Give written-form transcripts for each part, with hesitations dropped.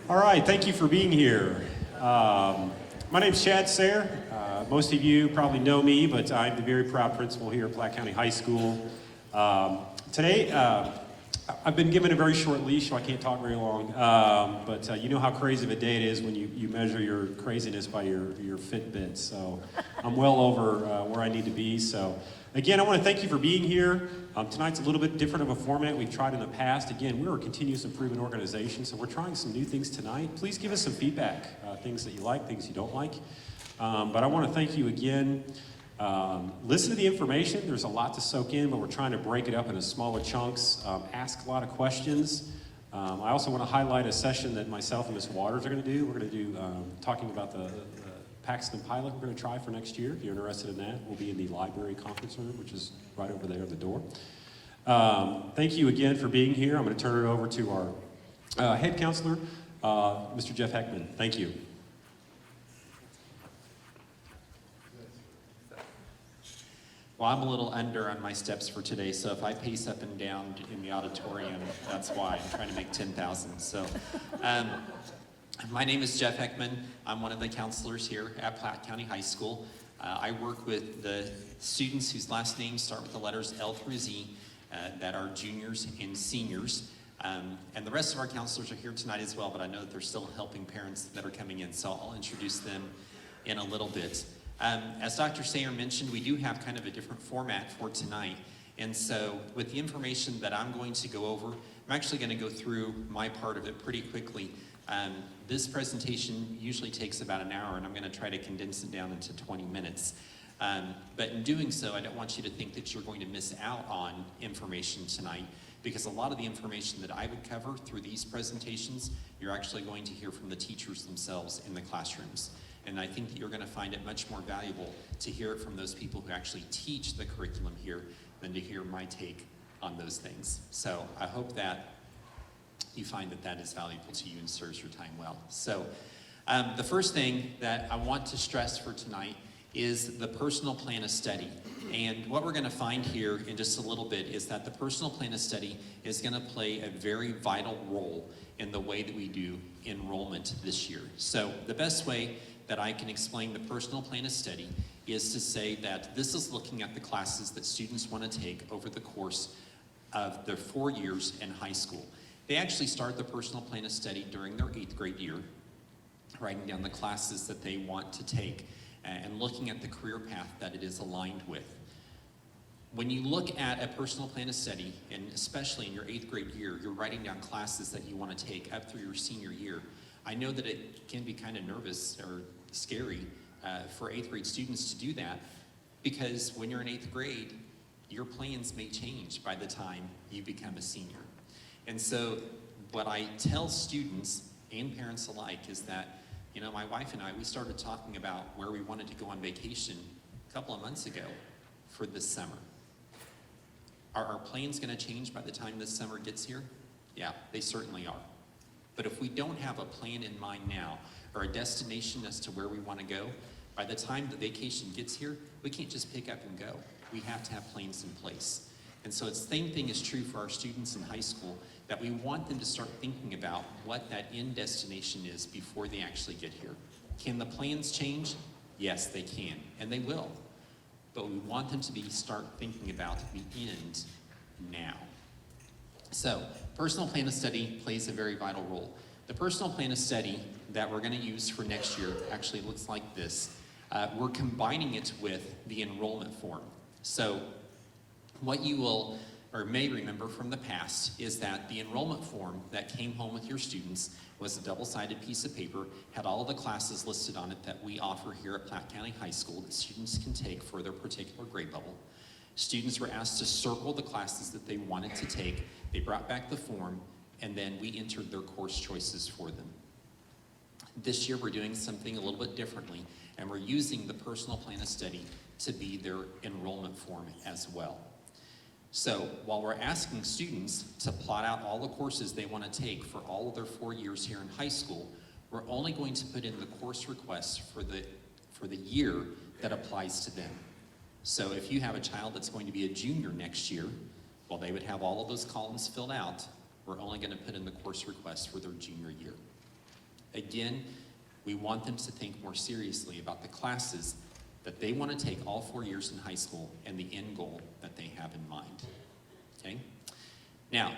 All right, thank you for being here. My name's Chad Sayre. Most of you probably know me, but I'm the very proud principal here at Platte County High School. Today, I've been given a very short leash, so I can't talk very long. But you know how crazy of a day it is when you measure your craziness by your Fitbit. So I'm well over where I need to be. So again, I want to thank you for being here. Tonight's a little bit different of a format we've tried in the past. Again, we're a continuous improvement organization, so we're trying some new things tonight. Please give us some feedback, things that you like, things you don't like. But I want to thank you again. Listen to the information. There's a lot to soak in, but we're trying to break it up into smaller chunks. Ask a lot of questions. I also want to highlight a session that myself and Ms. Waters are going to do. We're going to do talking about the Paxton pilot we're going to try for next year. If you're interested in that, we'll be in the library conference room, which is right over there at the door. Thank you again for being here. I'm going to turn it over to our head counselor, Mr. Jeff Heckman. Thank you. Well, I'm a little under on my steps for today, so if I pace up and down in the auditorium, that's why. I'm trying to make 10,000. So, my name is Jeff Heckman. I'm one of the counselors here at Platte County High School. I work with the students whose last names start with the letters L through Z, that are juniors and seniors. And the rest of our counselors are here tonight as well, but I know that they're still helping parents that are coming in, so I'll introduce them in a little bit. As Dr. Sayre mentioned, we do have kind of a different format for tonight. And so with the information that I'm going to go over, I'm actually going to go through my part of it pretty quickly. This presentation usually takes about an hour, and I'm going to try to condense it down into 20 minutes. But in doing so, I don't want you to think that you're going to miss out on information tonight, because a lot of the information that I would cover through these presentations, you're actually going to hear from the teachers themselves in the classrooms. And I think that you're going to find it much more valuable to hear it from those people who actually teach the curriculum here than to hear my take on those things. So I hope that you find that that is valuable to you and serves your time well. So the first thing that I want to stress for tonight is the personal plan of study. And what we're going to find here in just a little bit is that the personal plan of study is going to play a very vital role in the way that we do enrollment this year. So the best way that I can explain the personal plan of study is to say that this is looking at the classes that students want to take over the course of their 4 years in high school. They actually start the personal plan of study during their 8th grade year, writing down the classes that they want to take and looking at the career path that it is aligned with. When you look at a personal plan of study, and especially in your 8th grade year, you're writing down classes that you want to take up through your senior year. I know that it can be kind of nervous or scary for 8th grade students to do that, because when you're in 8th grade, your plans may change by the time you become a senior. And so what I tell students and parents alike is that, you know, my wife and I, we started talking about where we wanted to go on vacation a couple of months ago for this summer. Are our plans going to change by the time this summer gets here? Yeah, they certainly are. But if we don't have a plan in mind now, or a destination as to where we want to go, by the time the vacation gets here, we can't just pick up and go. We have to have plans in place. And so it's the same thing is true for our students in high school, that we want them to start thinking about what that end destination is before they actually get here. Can the plans change? Yes, they can, and they will. But we want them to start thinking about the end now. So, personal plan of study plays a very vital role. The personal plan of study that we're going to use for next year actually looks like this. We're combining it with the enrollment form. So, what you will or may remember from the past is that the enrollment form that came home with your students was a double-sided piece of paper, had all of the classes listed on it that we offer here at Platte County High School that students can take for their particular grade level. Students were asked to circle the classes that they wanted to take. They brought back the form, and then we entered their course choices for them. This year we're doing something a little bit differently, and we're using the personal plan of study to be their enrollment form as well. So while we're asking students to plot out all the courses they want to take for all of their 4 years here in high school, we're only going to put in the course requests for the year that applies to them. So if you have a child that's going to be a junior next year, well, they would have all of those columns filled out. We're only going to put in the course request for their junior year. Again, we want them to think more seriously about the classes that they want to take all 4 years in high school and the end goal that they have in mind. Okay? Now,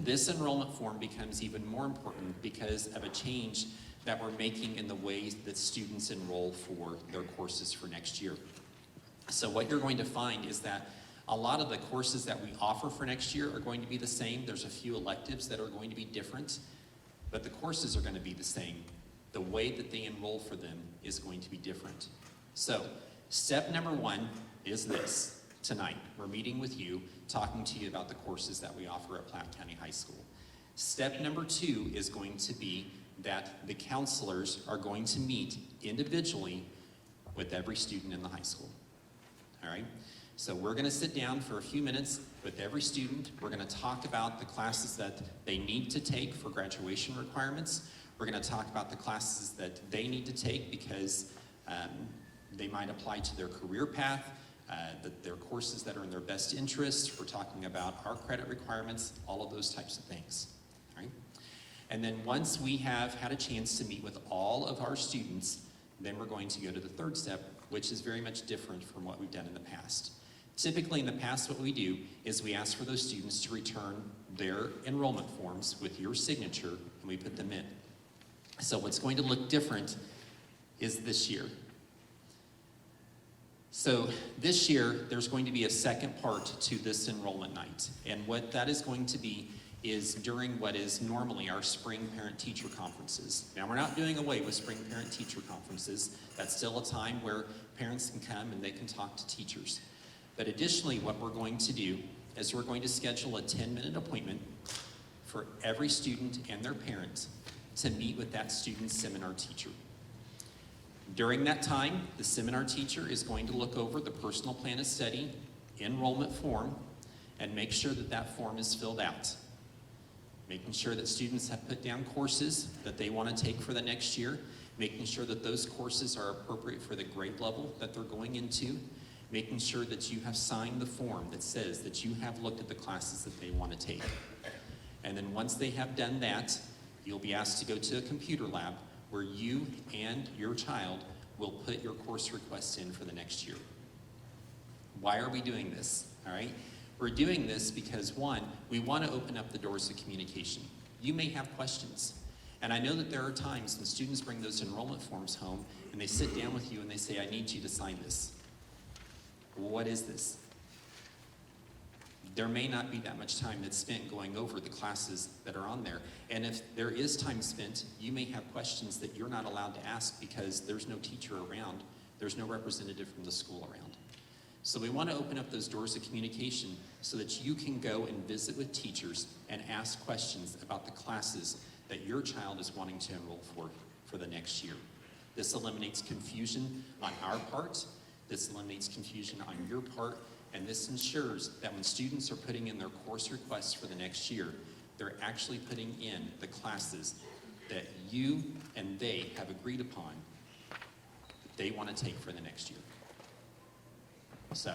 this enrollment form becomes even more important because of a change that we're making in the ways that students enroll for their courses for next year. So what you're going to find is that a lot of the courses that we offer for next year are going to be the same. There's a few electives that are going to be different, but the courses are going to be the same. The way that they enroll for them is going to be different. So step number 1 is this. Tonight, we're meeting with you, talking to you about the courses that we offer at Platte County High School. Step number 2 is going to be that the counselors are going to meet individually with every student in the high school. All right? So we're going to sit down for a few minutes with every student. We're going to talk about the classes that they need to take for graduation requirements. We're going to talk about the classes that they need to take because they might apply to their career path, their courses that are in their best interest. We're talking about our credit requirements, all of those types of things. All right? And then once we have had a chance to meet with all of our students, then we're going to go to the third step, which is very much different from what we've done in the past. Typically in the past, what we do is we ask for those students to return their enrollment forms with your signature, and we put them in. So what's going to look different is this year. So this year, there's going to be a second part to this enrollment night. And what that is going to be is during what is normally our spring parent-teacher conferences. Now, we're not doing away with spring parent-teacher conferences. That's still a time where parents can come and they can talk to teachers. But additionally, what we're going to do is we're going to schedule a 10-minute appointment for every student and their parent to meet with that student's seminar teacher. During that time, the seminar teacher is going to look over the personal plan of study enrollment form and make sure that that form is filled out. Making sure that students have put down courses that they want to take for the next year, making sure that those courses are appropriate for the grade level that they're going into, making sure that you have signed the form that says that you have looked at the classes that they want to take. And then once they have done that, you'll be asked to go to a computer lab where you and your child will put your course requests in for the next year. Why are we doing this? All right? We're doing this because, one, we want to open up the doors of communication. You may have questions. And I know that there are times when students bring those enrollment forms home and they sit down with you and they say, I need you to sign this. What is this? There may not be that much time that's spent going over the classes that are on there. And if there is time spent, you may have questions that you're not allowed to ask because there's no teacher around, there's no representative from the school around. So we want to open up those doors of communication so that you can go and visit with teachers and ask questions about the classes that your child is wanting to enroll for the next year. This eliminates confusion on our part, this eliminates confusion on your part, and this ensures that when students are putting in their course requests for the next year, they're actually putting in the classes that you and they have agreed upon that they want to take for the next year. So,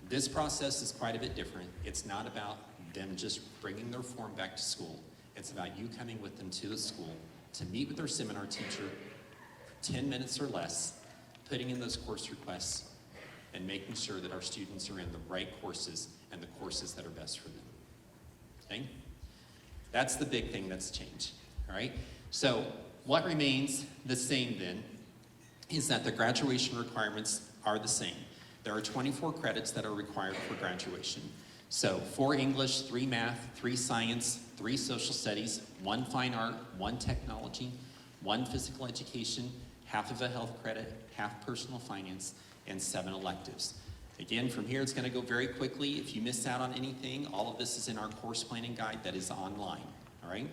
this process is quite a bit different. It's not about them just bringing their form back to school. It's about you coming with them to the school to meet with their seminar teacher for 10 minutes or less, putting in those course requests, and making sure that our students are in the right courses and the courses that are best for them. Okay? That's the big thing that's changed. All right? So, what remains the same then is that the graduation requirements are the same. There are 24 credits that are required for graduation. So 4 English, 3 math, 3 science, 3 social studies, 1 fine art, 1 technology, 1 physical education, half of a health credit, half personal finance, and 7 electives. Again, from here it's going to go very quickly. If you miss out on anything, all of this is in our course planning guide that is online. All right?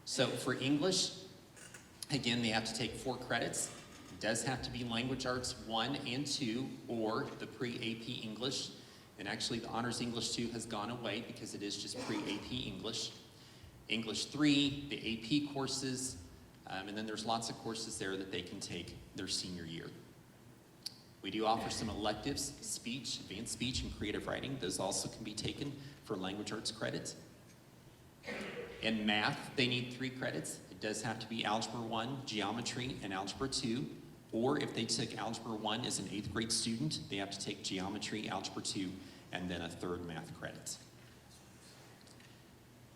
So for English, again, they have to take 4 credits. Does have to be language arts 1 and 2 or the pre-AP English. And actually the honors English 2 has gone away because it is just pre-AP English. English 3, the AP courses, and then there's lots of courses there that they can take their senior year. We do offer some electives, speech, advanced speech, and creative writing. Those also can be taken for language arts credit. In math, they need 3 credits. It does have to be Algebra 1, Geometry, and Algebra 2. Or if they took Algebra 1 as an 8th grade student, they have to take Geometry, Algebra 2, and then a 3rd math credit.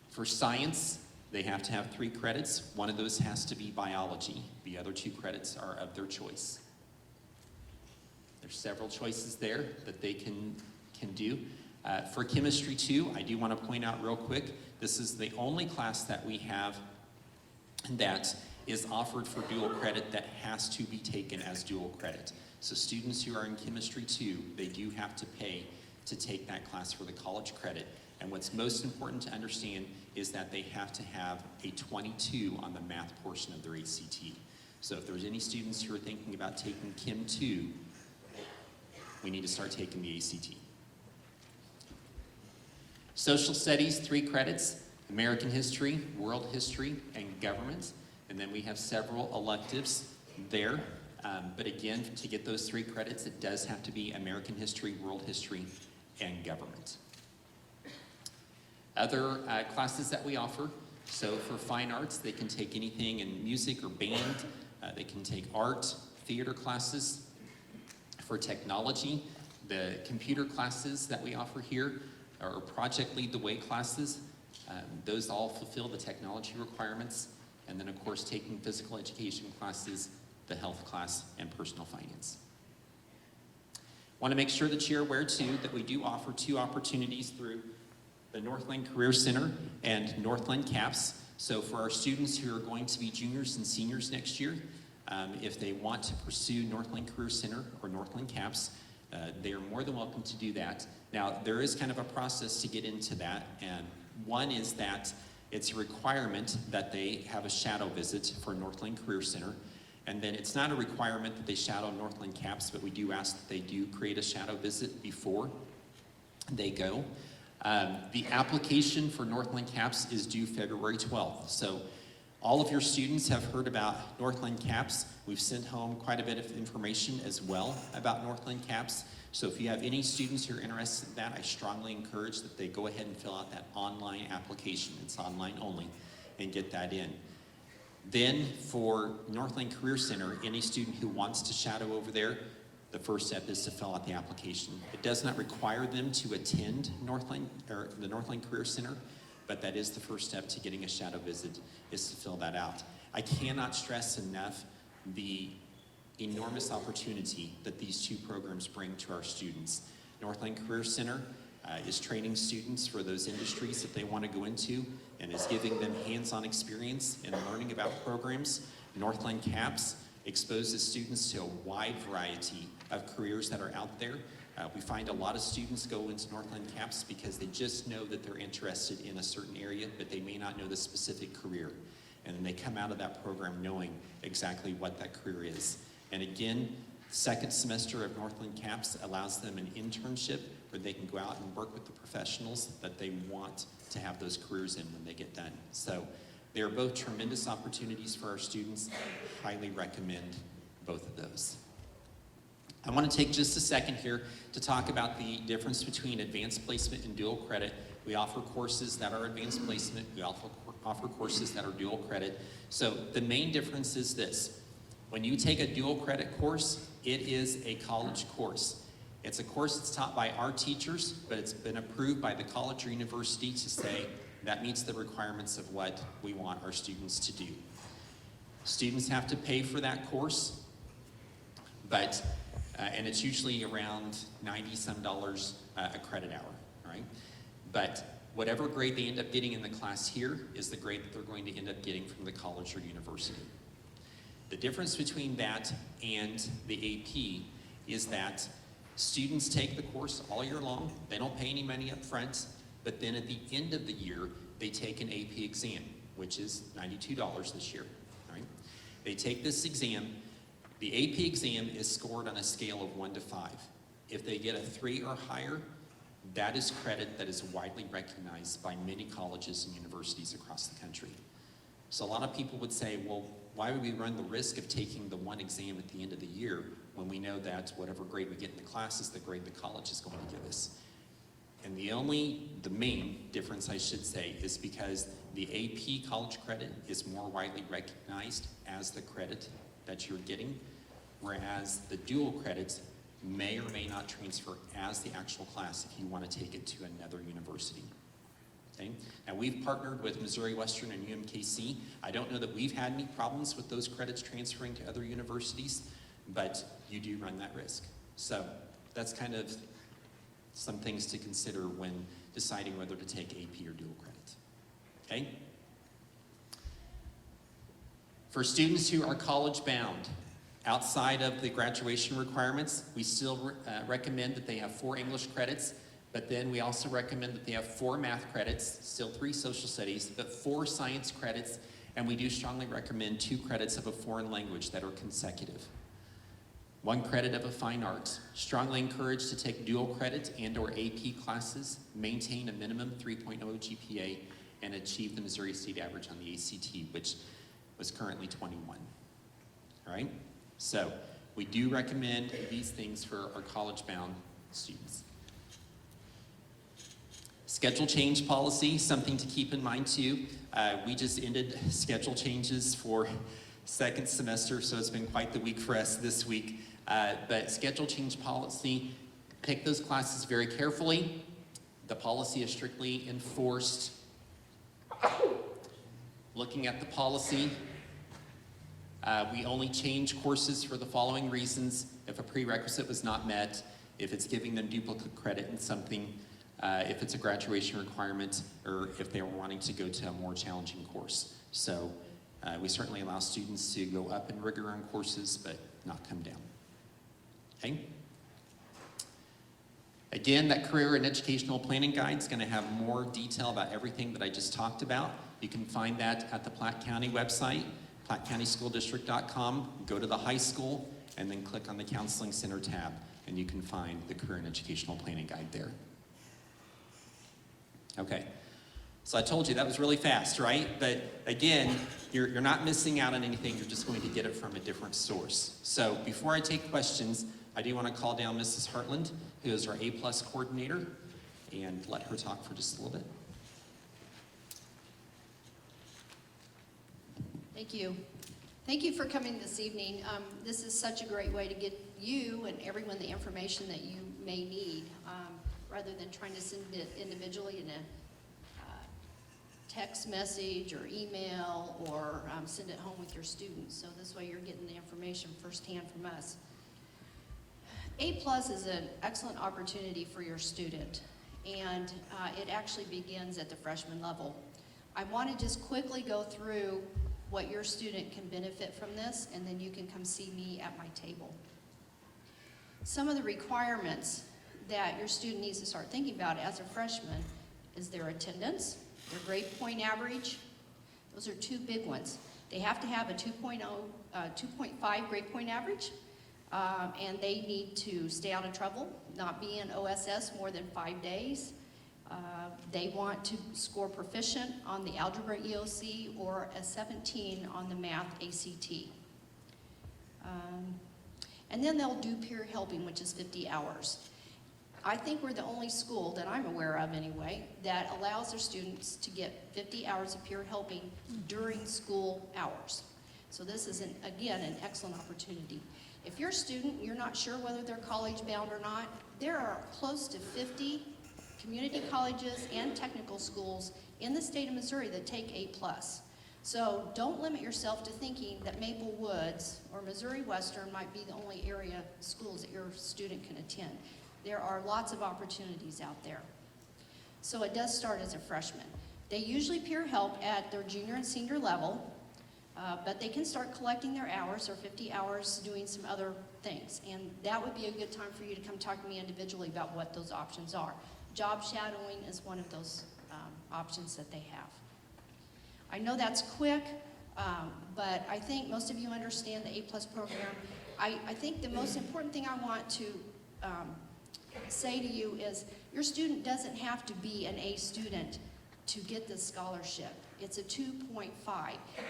For science, they have to have 3 credits. One of those has to be biology. The other 2 credits are of their choice. There's several choices there that they can do. For chemistry 2, I do want to point out real quick, this is the only class that we have that is offered for dual credit that has to be taken as dual credit. So students who are in chemistry 2, they do have to pay to take that class for the college credit. And what's most important to understand is that they have to have a 22 on the math portion of their ACT. So if there's any students who are thinking about taking Chem 2, we need to start taking the ACT. Social studies, 3 credits, American history, world history, and government. And then we have several electives there. But again, to get those 3 credits, it does have to be American history, world history, and government. Other classes that we offer, so for fine arts, they can take anything in music or band. They can take art, theater classes. For technology, the computer classes that we offer here are Project Lead the Way classes. Those all fulfill the technology requirements. And then, of course, taking physical education classes, the health class, and personal finance. Want to make sure that you're aware, too, that we do offer 2 opportunities through the Northland Career Center and Northland CAPS. So for our students who are going to be juniors and seniors next year, if they want to pursue Northland Career Center or Northland CAPS, they are more than welcome to do that. Now, there is kind of a process to get into that, and one is that it's a requirement that they have a shadow visit for Northland Career Center, and then it's not a requirement that they shadow Northland CAPS, but we do ask that they do create a shadow visit before they go. The application for Northland CAPS is due February 12th, so all of your students have heard about Northland CAPS. We've sent home quite a bit of information as well about Northland CAPS. So if you have any students who are interested in that, I strongly encourage that they go ahead and fill out that online application. It's online only, and get that in. Then for Northland Career Center, any student who wants to shadow over there, the first step is to fill out the application. It does not require them to attend the Northland Career Center, but that is the first step to getting a shadow visit, is to fill that out. I cannot stress enough the enormous opportunity that these 2 programs bring to our students. Northland Career Center is training students for those industries that they want to go into and is giving them hands-on experience in learning about programs. Northland CAPS exposes students to a wide variety of careers that are out there. We find a lot of students go into Northland CAPS because they just know that they're interested in a certain area, but they may not know the specific career. And then they come out of that program knowing exactly what that career is. And again, 2nd semester of Northland CAPS allows them an internship where they can go out and work with the professionals that they want to have those careers in when they get done. So they are both tremendous opportunities for our students. Highly recommend both of those. I want to take just a second here to talk about the difference between advanced placement and dual credit. We offer courses that are advanced placement. We also offer courses that are dual credit. So the main difference is this. When you take a dual credit course, it is a college course. It's a course that's taught by our teachers, but it's been approved by the college or university to say that meets the requirements of what we want our students to do. Students have to pay for that course, but and it's usually around $90-some a credit hour, right? But whatever grade they end up getting in the class here is the grade that they're going to end up getting from the college or university. The difference between that and the AP is that students take the course all year long. They don't pay any money up front, but then at the end of the year, they take an AP exam, which is $92 this year, right? They take this exam. The AP exam is scored on a scale of 1 to 5. If they get a 3 or higher, that is credit that is widely recognized by many colleges and universities across the country. So a lot of people would say, well, why would we run the risk of taking the one exam at the end of the year when we know that whatever grade we get in the class is the grade the college is going to give us? And the main difference, I should say, is because the AP college credit is more widely recognized as the credit that you're getting, whereas the dual credits may or may not transfer as the actual class if you want to take it to another university. Okay? Now, we've partnered with Missouri Western and UMKC. I don't know that we've had any problems with those credits transferring to other universities, but you do run that risk. So that's kind of some things to consider when deciding whether to take AP or dual credit. Okay? For students who are college bound, outside of the graduation requirements, we still recommend that they have 4 English credits, but then we also recommend that they have 4 math credits, still 3 social studies, but 4 science credits, and we do strongly recommend 2 credits of a foreign language that are consecutive. 1 credit of a fine arts. Strongly encouraged to take dual credit and or AP classes, maintain a minimum 3.0 GPA, and achieve the Missouri State average on the ACT, which was currently 21. All right? So we do recommend these things for our college-bound students. Schedule change policy, something to keep in mind too. We just ended schedule changes for second semester, so it's been quite the week for us this week. But schedule change policy, pick those classes very carefully. The policy is strictly enforced. Looking at the policy, we only change courses for the following reasons: if a prerequisite was not met, if it's giving them duplicate credit in something, if it's a graduation requirement, or if they were wanting to go to a more challenging course. So we certainly allow students to go up in rigor on courses, but not come down. Okay? Again, that career and educational planning guide is going to have more detail about everything that I just talked about. You can find that at the Platte County website, plattecountyschooldistrict.com. Go to the high school and then click on the Counseling Center tab, and you can find the career and educational planning guide there. Okay, so I told you that was really fast, right? But again, you're not missing out on anything. You're just going to get it from a different source. So before I take questions, I do want to call down Mrs. Hartland, who is our A+ coordinator, and let her talk for just a little bit. Thank you. Thank you for coming this evening. This is such a great way to get you and everyone the information that you may need, rather than trying to send it individually in a text message or email, or send it home with your students. So this way you're getting the information firsthand from us. A+ is an excellent opportunity for your student, and it actually begins at the freshman level. I want to just quickly go through what your student can benefit from this, and then you can come see me at my table. Some of the requirements that your student needs to start thinking about as a freshman is their attendance, their grade point average. Those are 2 big ones. They have to have a 2.5 grade point average, and they need to stay out of trouble, not be in OSS more than 5 days. They want to score proficient on the algebra EOC or a 17 on the math ACT. And then they'll do peer helping, which is 50 hours. I think we're the only school that I'm aware of anyway that allows their students to get 50 hours of peer helping during school hours. So this is, again, an excellent opportunity. If you're a student, you're not sure whether they're college bound or not, there are close to 50 community colleges and technical schools in the state of Missouri that take A+. So don't limit yourself to thinking that Maple Woods or Missouri Western might be the only area schools that your student can attend. There are lots of opportunities out there. So it does start as a freshman. They usually peer help at their junior and senior level, but they can start collecting their hours, or 50 hours, doing some other things. And that would be a good time for you to come talk to me individually about what those options are. Job shadowing is one of those options that they have. I know that's quick, but I think most of you understand the A+ program. I think the most important thing I want to say to you is your student doesn't have to be an A student to get this scholarship. It's a 2.5.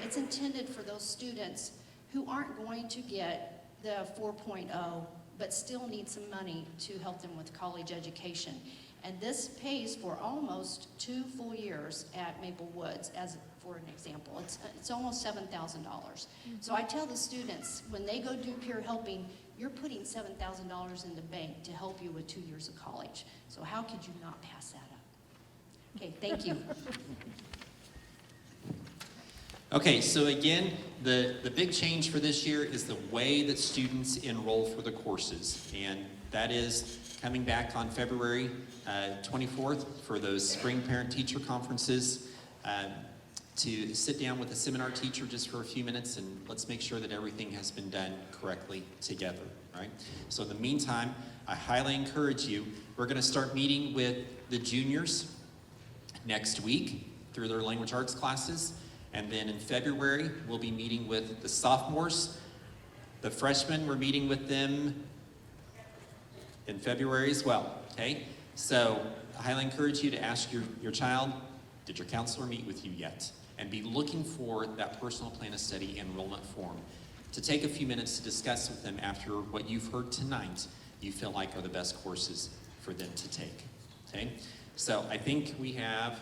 It's intended for those students who aren't going to get the 4.0, but still need some money to help them with college education. And this pays for almost 2 full years at Maple Woods, as for an example. It's almost $7,000. So I tell the students, when they go do peer helping, you're putting $7,000 in the bank to help you with 2 years of college. So how could you not pass that up? Okay, thank you. Okay, so again, the big change for this year is the way that students enroll for the courses. And that is coming back on February 24th for those spring parent-teacher conferences to sit down with a seminar teacher just for a few minutes and let's make sure that everything has been done correctly together, right? So in the meantime, I highly encourage you, we're gonna start meeting with the juniors next week through their language arts classes. And then in February, we'll be meeting with the sophomores. The freshmen, we're meeting with them in February as well, okay? So I highly encourage you to ask your child, did your counselor meet with you yet? And be looking for that personal plan of study enrollment form to take a few minutes to discuss with them after what you've heard tonight you feel like are the best courses for them to take, okay? So I think we have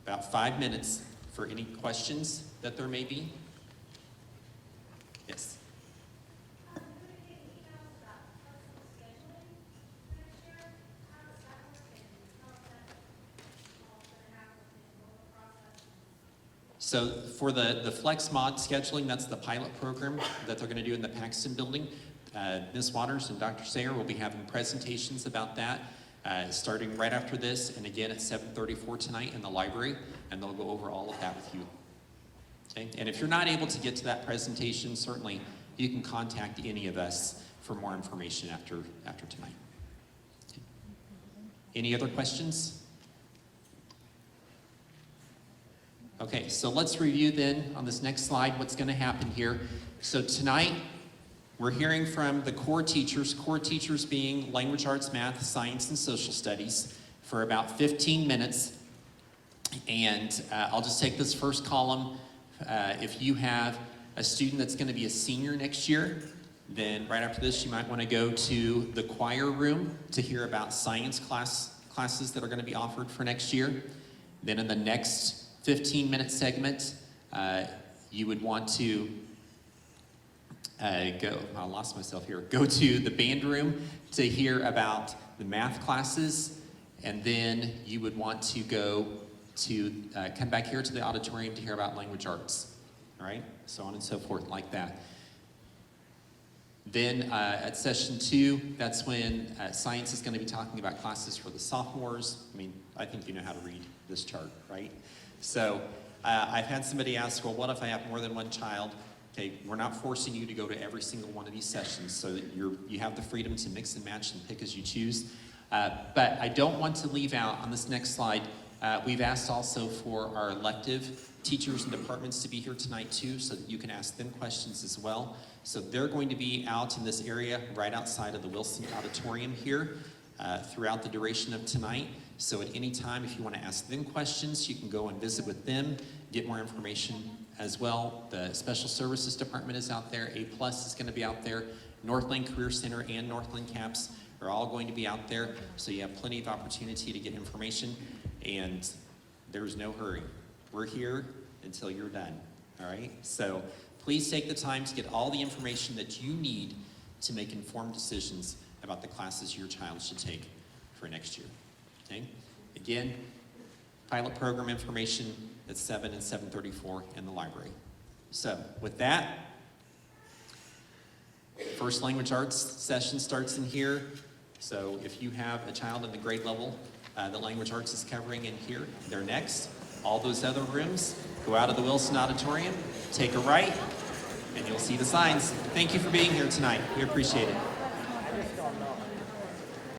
about 5 minutes for any questions that there may be. Yes. So for the Flex Mod scheduling, that's the pilot program that they're going to do in the Paxton building. Ms. Waters and Dr. Sayer will be having presentations about that starting right after this, and again at 7:34 tonight in the library, and they'll go over all of that with you. Okay? And if you're not able to get to that presentation, certainly you can contact any of us for more information after tonight. Okay. Any other questions? Okay, so let's review then on this next slide what's going to happen here. So tonight, we're hearing from the core teachers being language arts, math, science, and social studies for about 15 minutes. And I'll just take this first column. If you have a student that's going to be a senior next year, then right after this, you might want to go to the choir room to hear about science classes that are going to be offered for next year. Then in the next 15-minute segment, you would want to go to the band room to hear about the math classes, and then you would want to go to come back here to the auditorium to hear about language arts, all right? So on and so forth like that. Then at session 2, that's when science is going to be talking about classes for the sophomores. I mean, I think you know how to read this chart, right? So I've had somebody ask, well, what if I have more than one child? Okay, we're not forcing you to go to every single one of these sessions, so that you have the freedom to mix and match and pick as you choose. But I don't want to leave out on this next slide, we've asked also for our elective teachers and departments to be here tonight too, so that you can ask them questions as well. So they're going to be out in this area right outside of the Wilson Auditorium here throughout the duration of tonight. So at any time, if you want to ask them questions, you can go and visit with them, get more information as well. The Special Services Department is out there. A+ is going to be out there. Northland Career Center and Northland CAPS are all going to be out there. So you have plenty of opportunity to get information, and there's no hurry. We're here until you're done, all right? So please take the time to get all the information that you need to make informed decisions about the classes your child should take for next year, okay? Again, pilot program information at 7 and 7:34 in the library. So with that, first language arts session starts in here. So if you have a child in the grade level that language arts is covering in here, they're next. All those other rooms, go out of the Wilson Auditorium, take a right, and you'll see the signs. Thank you for being here tonight. We appreciate it.